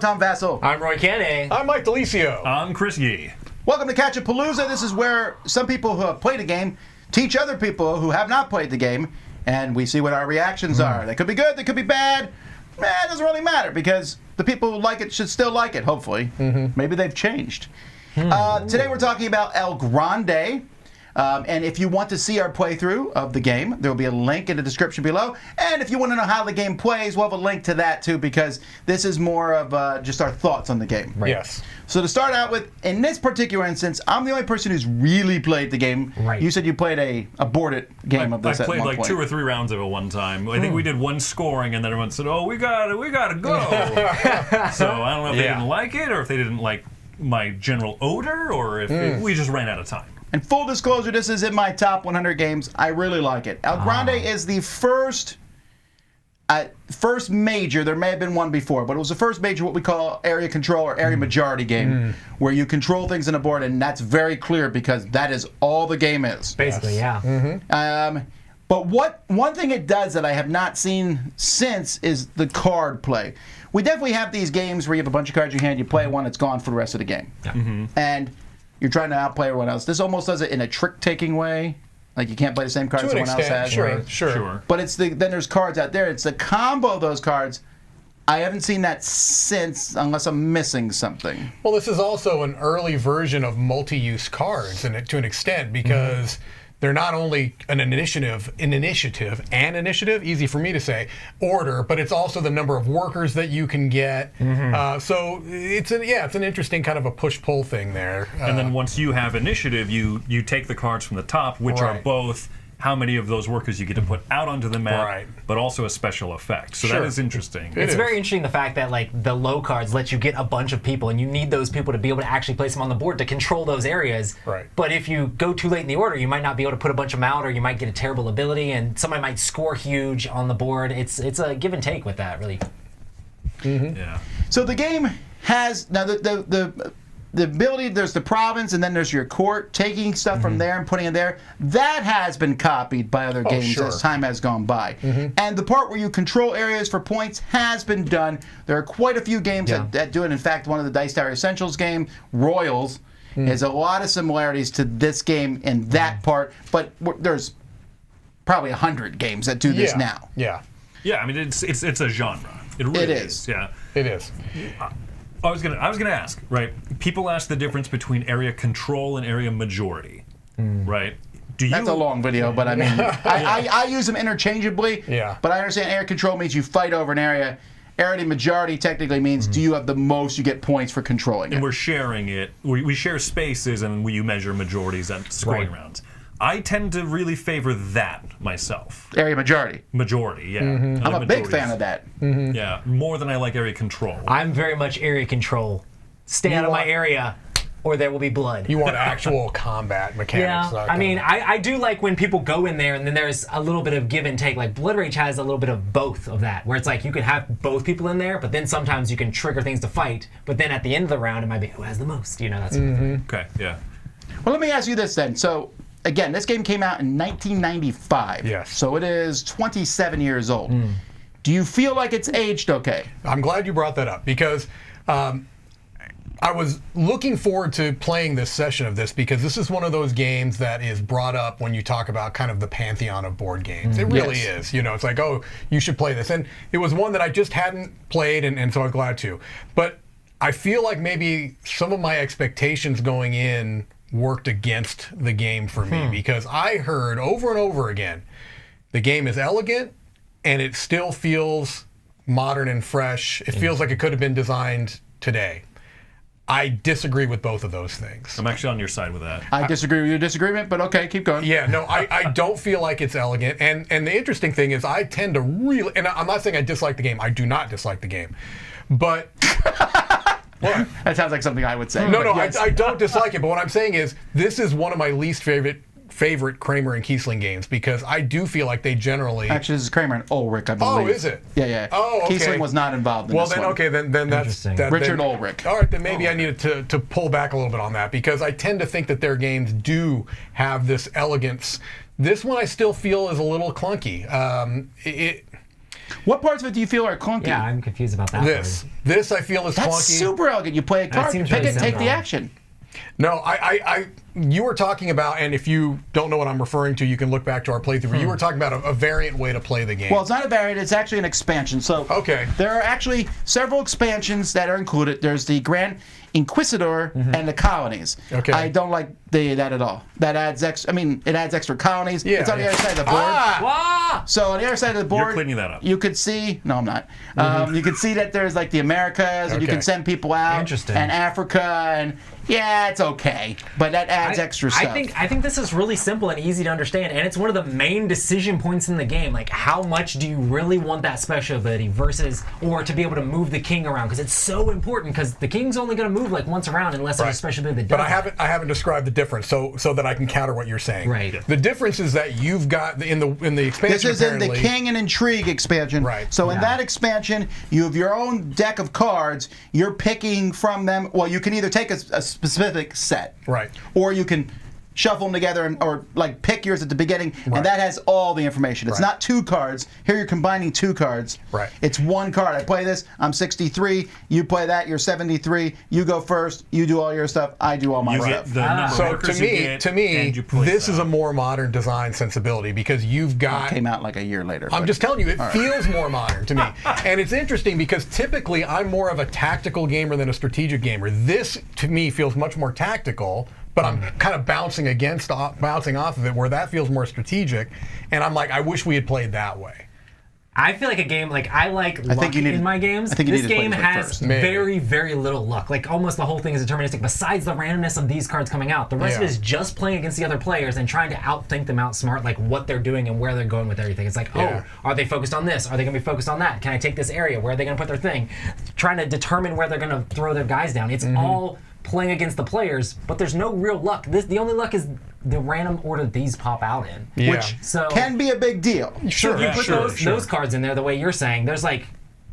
Tom Vassell. I'm Roy Kenny. I'm Mike DeLisio. I'm Chris Yee. Welcome to Catchupalooza. This is where some people who have played a game teach other people who have not played the game, and we see what our reactions are. They could be good, they could be bad. It doesn't really matter because the people who like it should still like it, hopefully. Maybe they've changed. Today we're talking about El Grande. And if you want to see our playthrough of the game, there will be a link in the description below. And if you want to know how the game plays, we'll have a link to that too, because this is more of just our thoughts on the game. Right. Yes. So to start out with, in this particular instance, I'm the only person who's really played the game. Right. You said you played a boarded game of this I at played one like point. 2 or 3 rounds of it one time. I think we did one scoring, and then everyone said, "Oh, we gotta go." So I don't know if they didn't like it, or if they didn't like my general odor, or if we just ran out of time. And full disclosure, this is in my top 100 games. I really like it. El Grande is the first major. There may have been one before, but it was the first major, what we call area control or area majority game, where you control things in a board, and that's very clear because that is all the game is. Basically, yeah. But one thing it does that I have not seen since is the card play. We definitely have these games where you have a bunch of cards in your hand, you play one, it's gone for the rest of the game. Yeah. And you're trying to outplay everyone else. This almost does it in a trick-taking way. Like you can't play the same cards To an someone else extent, has. sure. But then there's cards out there. It's the combo of those cards. I haven't seen that since, unless I'm missing something. Well, this is also an early version of multi-use cards, and to an extent, because they're not only an initiative, easy for me to say, order, but it's also the number of workers that you can get. So it's an interesting kind of a push-pull thing there. And then once you have initiative, you take the cards from the top, which are both how many of those workers you get to put out onto the map, but also a special effect. So that is interesting. It's very interesting the fact that like the low cards let you get a bunch of people, and you need those people to be able to actually place them on the board to control those areas. Right. But if you go too late in the order, you might not be able to put a bunch of them out, or you might get a terrible ability, and somebody might score huge on the board. It's a give and take with that, really. Yeah. So the game has now the ability. There's the province, and then there's your court, taking stuff from there and putting it there. That has been copied by other games as time has gone by. And the part where you control areas for points has been done. There are quite a few games that do it. In fact, one of the Dice Tower Essentials game, Royals, has a lot of similarities to this game in that part. But there's probably 100 games that do this now. Yeah. Yeah, I mean, it's a genre. It really is. Yeah. It is. I was gonna ask, right? People ask the difference between area control and area majority, right? That's a long video, but I mean, I use them interchangeably. Yeah. But I understand area control means you fight over an area. Area majority technically means do you have the most, you get points for controlling it. And we're sharing it. We share spaces, and you measure majorities at scoring rounds. I tend to really favor that myself. Area majority. Majority, yeah. I'm a big fan of that. Yeah, more than I like area control. I'm very much area control. Stay out of my area, or there will be blood. You want actual combat mechanics. Yeah, I mean, I do like when people go in there and then there's a little bit of give and take. Like Blood Rage has a little bit of both of that, where it's like you can have both people in there, but then sometimes you can trigger things to fight. But then at the end of the round, it might be who has the most. You know, that sort of thing. Okay, yeah. Well, let me ask you this then. So, again, this game came out in 1995. Yes. So it is 27 years old. Do you feel like it's aged okay? I'm glad you brought that up because I was looking forward to playing this session of this because this is one of those games that is brought up when you talk about kind of the pantheon of board games. It really is. You know, it's like, oh, you should play this. And it was one that I just hadn't played, and so I'm glad to. But I feel like maybe some of my expectations going in worked against the game for me because I heard over and over again the game is elegant and it still feels modern and fresh. It feels like it could have been designed today. I disagree with both of those things. I'm actually on your side with that. I disagree with your disagreement, but okay, keep going. Yeah, no, I don't feel like it's elegant. And the interesting thing is I tend to really, and I'm not saying I dislike the game. I do not dislike the game. But What? That sounds like something I would say. No, yes. I don't dislike it. But what I'm saying is this is one of my least favorite Kramer and Kiesling games because I do feel like they generally... Actually, this is Kramer and Ulrich, I believe. Oh, is it? Yeah. Oh, okay. Kiesling was not involved in well, this then, one. okay, then that's... Richard Ulrich. All right, then maybe I needed to pull back a little bit on that because I tend to think that their games do have this elegance. This one I still feel is a little clunky. What parts of it do you feel are clunky? Yeah, I'm confused about that. This I feel is That's clunky. super elegant. You play a card, seems pick really it, take simple. the action. No, you were talking about, and if you don't know what I'm referring to, you can look back to our playthrough. You were talking about a variant way to play the game. Well, it's not a variant. It's actually an expansion. So Okay. there are actually several expansions that are included. There's the Grand Inquisitor and the colonies. Okay. I don't like that at all. That adds extra. I mean, it adds extra colonies. Yeah, It's on the yeah. other side of the board. Wow! So on the other side of the board, cleaning that up. You could see. No, I'm not. You could see that there's like the Americas, and you Okay. can send people out. Interesting. And Africa, and yeah, it's okay, but that adds extra stuff. I think this is really simple and easy to understand, and it's one of the main decision points in the game. Like, how much do you really want that special ability versus, or to be able to move the king around? Because it's so important. Because the king's only going to move like once around unless there's a special ability that does. But I haven't described the difference, so that I can counter what you're saying. Right. The difference is that you've got in the expansion. This is in the apparently- King and Intrigue expansion. Right. So in that expansion, you have your own deck of cards. You're picking from them. Well, you can either take a specific set, Right. or you can shuffle them together or like pick yours at the beginning, and that has all the information. It's Right. not two cards. Here you're combining two cards. Right. It's one card. I play this. I'm 63. You play that. You're 73. You go first. You do all your stuff. I do all my You stuff. get the number of So workers to you get, me, and you place this that is a out. more modern design sensibility because you've got. Came out like a year later. I'm but- just telling you, it feels more modern to me. And it's interesting because typically I'm more of a tactical gamer than a strategic gamer. This, to me, feels much more tactical, but I'm kind of bouncing off of it, where that feels more strategic. And I'm like, I wish we had played that way. I feel like a game I like luck you need in to- my games. I think you This need to play game this one has first. Maybe. very, very little luck. Like almost the whole thing is deterministic. Besides the randomness of these cards coming out, the rest of Yeah. it is just playing against the other players and trying to outthink them, outsmart like what they're doing and where they're going with everything. It's like, Yeah. oh, are they focused on this? Are they going to be focused on that? Can I take this area? Where are they going to put their thing? Trying to determine where they're going to throw their guys down. It's all playing against the players, but there's no real luck. The only luck is the random order these pop out in. Yeah. Which So- can be a big deal. Sure. You put sure. those cards in there the way you're saying, there's like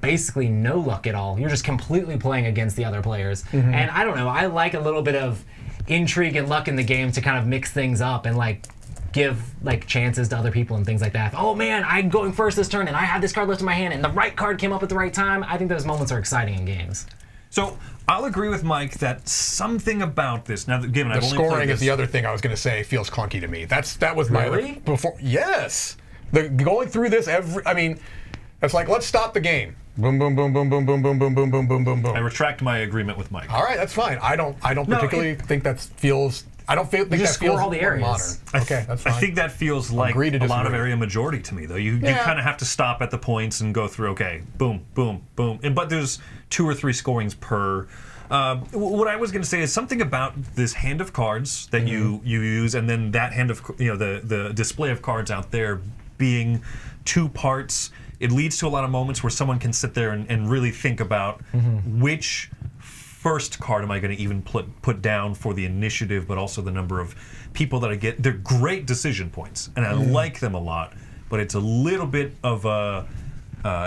basically no luck at all. You're just completely playing against the other players. And I don't know, I like a little bit of intrigue and luck in the game to kind of mix things up and like give like chances to other people and things like that. Oh man, I'm going first this turn and I had this card left in my hand and the right card came up at the right time. I think those moments are exciting in games. So I'll agree with Mike that something about this. Now, given The I've only played scoring this, is the other thing I was going to say feels clunky to me. That was my Really? before. Yes, going through this it's like, let's stop the game. Boom, boom, boom, boom, boom, boom, boom, boom, boom, boom, boom, boom, boom. I retract my agreement with Mike. All right, that's fine. I don't particularly think that feels. I don't think just that feels score all the more areas. modern. Okay, that's fine. I think that feels like Agree to a lot of disagree. area majority to me, though. You Yeah. kind of have to stop at the points and go through, okay, boom, boom, boom. But there's 2 or 3 scorings per. What I was going to say is something about this hand of cards that you use, and then that hand of, the display of cards out there being 2 parts. It leads to a lot of moments where someone can sit there and really think about which first card am I going to even put down for the initiative, but also the number of people that I get. They're great decision points, and I like them a lot, but it's a little bit of a...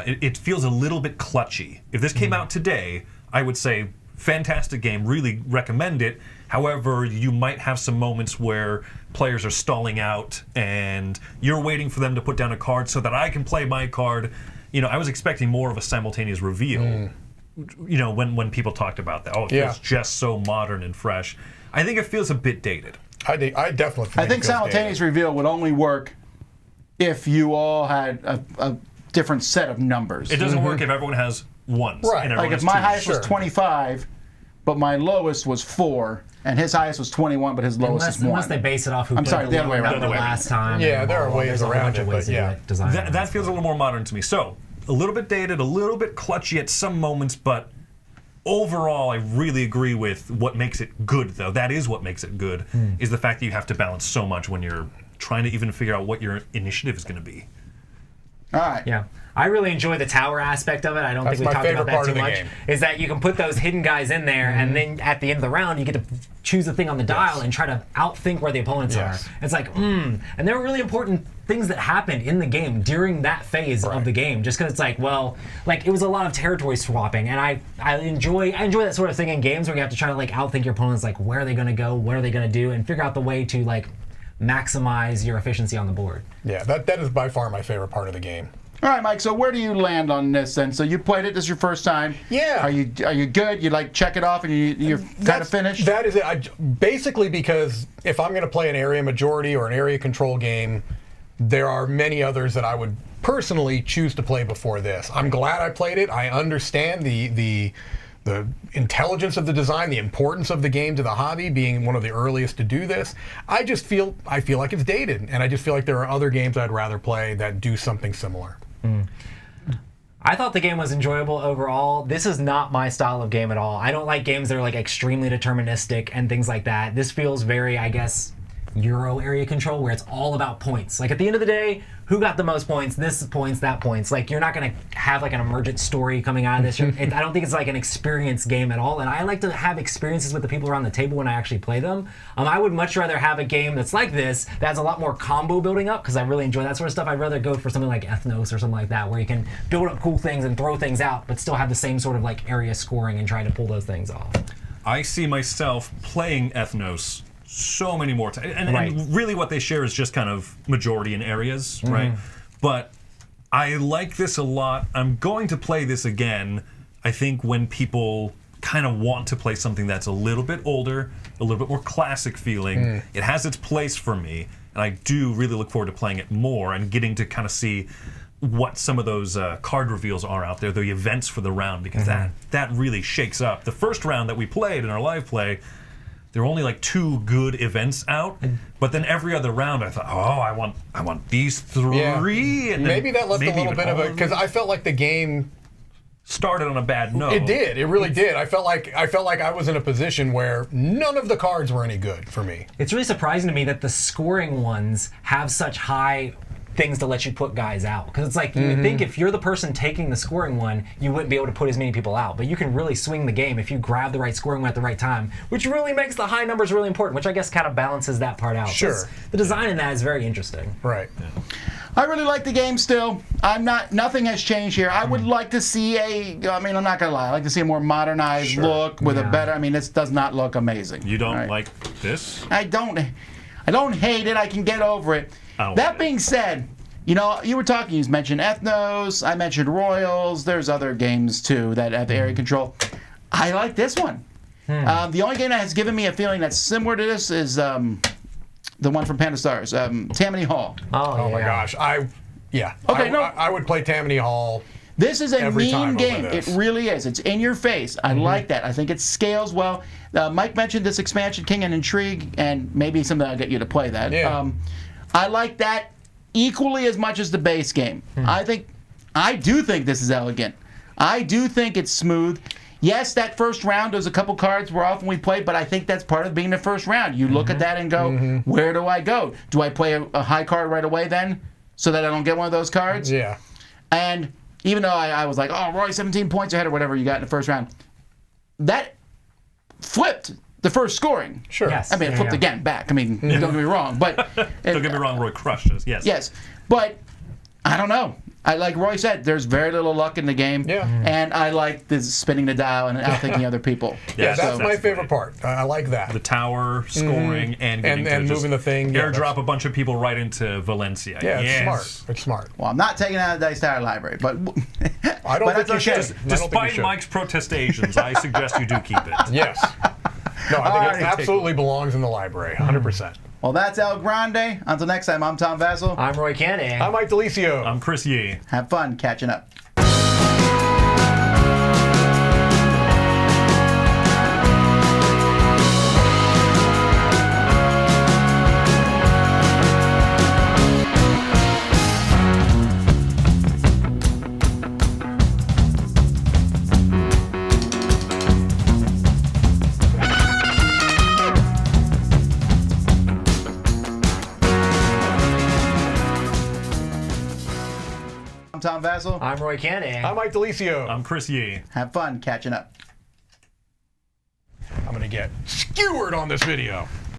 it feels a little bit clutchy. If this came out today, I would say, fantastic game, really recommend it. However, you might have some moments where players are stalling out and you're waiting for them to put down a card so that I can play my card. I was expecting more of a simultaneous reveal. When people talked about that. Oh, it feels just so modern and fresh. I think it feels a bit dated. I definitely. I think simultaneous reveal would only work if you all had a different set of numbers. It doesn't work if everyone has ones. Right. And Like everyone if has my twos. highest was Sure. 25, but my lowest was 4, and his highest was 21, but his lowest is 1. Unless they base it off who I'm put sorry, the the other way lower around. number last time. Yeah, and there are blah, blah, ways there's a whole around bunch of it, ways but to do yeah. it, design That wise. feels a little more modern to me. So, a little bit dated, a little bit clutchy at some moments, but overall, I really agree with what makes it good, though. That is what makes it good, is the fact that you have to balance so much when you're trying to even figure out what your initiative is going to be. All right. Yeah. I really enjoy the tower aspect of it. I don't That's think we my talked about favorite that part too of the much. game. Is that you can put those hidden guys in there, and then at the end of the round, you get to choose a thing on the dial and try to outthink where the opponents Yes. are. It's like, and there are really important things that happened in the game during that phase of the game. Just because it's like, well, like it was a lot of territory swapping, and I enjoy that sort of thing in games where you have to try to like outthink your opponents, like where are they going to go, what are they going to do, and figure out the way to like maximize your efficiency on the board. Yeah, that is by far my favorite part of the game. All right, Mike. So where do you land on this then? So you played it. This is your first time. Yeah. Are you good? You like check it off and you're kind of finished? That is it. Basically, because if I'm going to play an area majority or an area control game, there are many others that I would personally choose to play before this. I'm glad I played it. I understand the intelligence of the design, the importance of the game to the hobby, being one of the earliest to do this. I feel like it's dated, and I just feel like there are other games I'd rather play that do something similar. I thought the game was enjoyable overall. This is not my style of game at all. I don't like games that are like extremely deterministic and things like that. This feels very, I guess, Euro area control, where it's all about points. Like at the end of the day, who got the most points? This points, that points. Like you're not gonna have like an emergent story coming out of this. I don't think it's like an experience game at all. And I like to have experiences with the people around the table when I actually play them. I would much rather have a game that's like this that has a lot more combo building up, because I really enjoy that sort of stuff. I'd rather go for something like Ethnos or something like that, where you can build up cool things and throw things out, but still have the same sort of like area scoring and try to pull those things off. I see myself playing Ethnos so many more times, and Right. really what they share is just kind of majority in areas, right? But I like this a lot. I'm going to play this again, I think, when people kind of want to play something that's a little bit older, a little bit more classic feeling. It has its place for me, and I do really look forward to playing it more and getting to kind of see what some of those card reveals are out there, the events for the round, because that really shakes up. The first round that we played in our live play, there were only like 2 good events out, but then every other round I thought, oh, I want these 3. Yeah. And Maybe that left a little even bit of all a, because I felt like the game started on a bad note. It did. It really did. I felt like I was in a position where none of the cards were any good for me. It's really surprising to me that the scoring ones have such high things to let you put guys out, because it's like you would think if you're the person taking the scoring one, you wouldn't be able to put as many people out, but you can really swing the game if you grab the right scoring one at the right time, which really makes the high numbers really important, which I guess kind of balances that part out. Sure. The design in that is very interesting. Right. I really like the game still. Nothing has changed here. I would like to see I'm not gonna lie, I like to see a more modernized look with a better, this does not look amazing. You don't right? like this? I don't hate it. I can get over it. That being said, you were talking, you mentioned Ethnos, I mentioned Royals, there's other games too that have area control. I like this one. The only game that has given me a feeling that's similar to this is the one from Panda Stars, Tammany Hall. Oh my gosh. I would play Tammany Hall. This is a every mean time game. over this. It really is. It's in your face. I like that. I think it scales well. Mike mentioned this expansion, King and Intrigue, and maybe something I'll get you to play that. Yeah. I like that equally as much as the base game. I do think this is elegant. I do think it's smooth. Yes, that first round, there's a couple cards were off when we played, but I think that's part of being the first round. You look at that and go, where do I go? Do I play a high card right away then, so that I don't get one of those cards? Yeah. And even though I was like, oh, Roy, 17 points ahead or whatever you got in the first round, that flipped the first scoring. Sure. Yes. It flipped again back. Don't get me wrong, but Don't get me wrong, Roy crushed us. Yes. yes, but I don't know. Like Roy said, there's very little luck in the game. Yeah. And I like the spinning the dial and outthinking other people. Yeah, that's my that's favorite part. I like that. The tower scoring and getting And to just moving the thing. Yeah, airdrop a bunch of people right into Valencia. Yeah, it's Yes. smart. It's smart. Well, I'm not taking it out of the Dice Tower library, but I don't but think you that's should. okay. I don't think you Despite should. Mike's protestations, I suggest you do keep it. Yes. No, I think Alrighty, it take absolutely belongs in the library. 100%. Well, that's El Grande. Until next time, I'm Tom Vassell. I'm Roy Candy. I'm Mike Delicio. I'm Chris Yee. Have fun catching up. I'm Tom Vassell. I'm Roy Candy. I'm Mike Delicio. I'm Chris Yee. Have fun catching up. I'm going to get skewered on this video.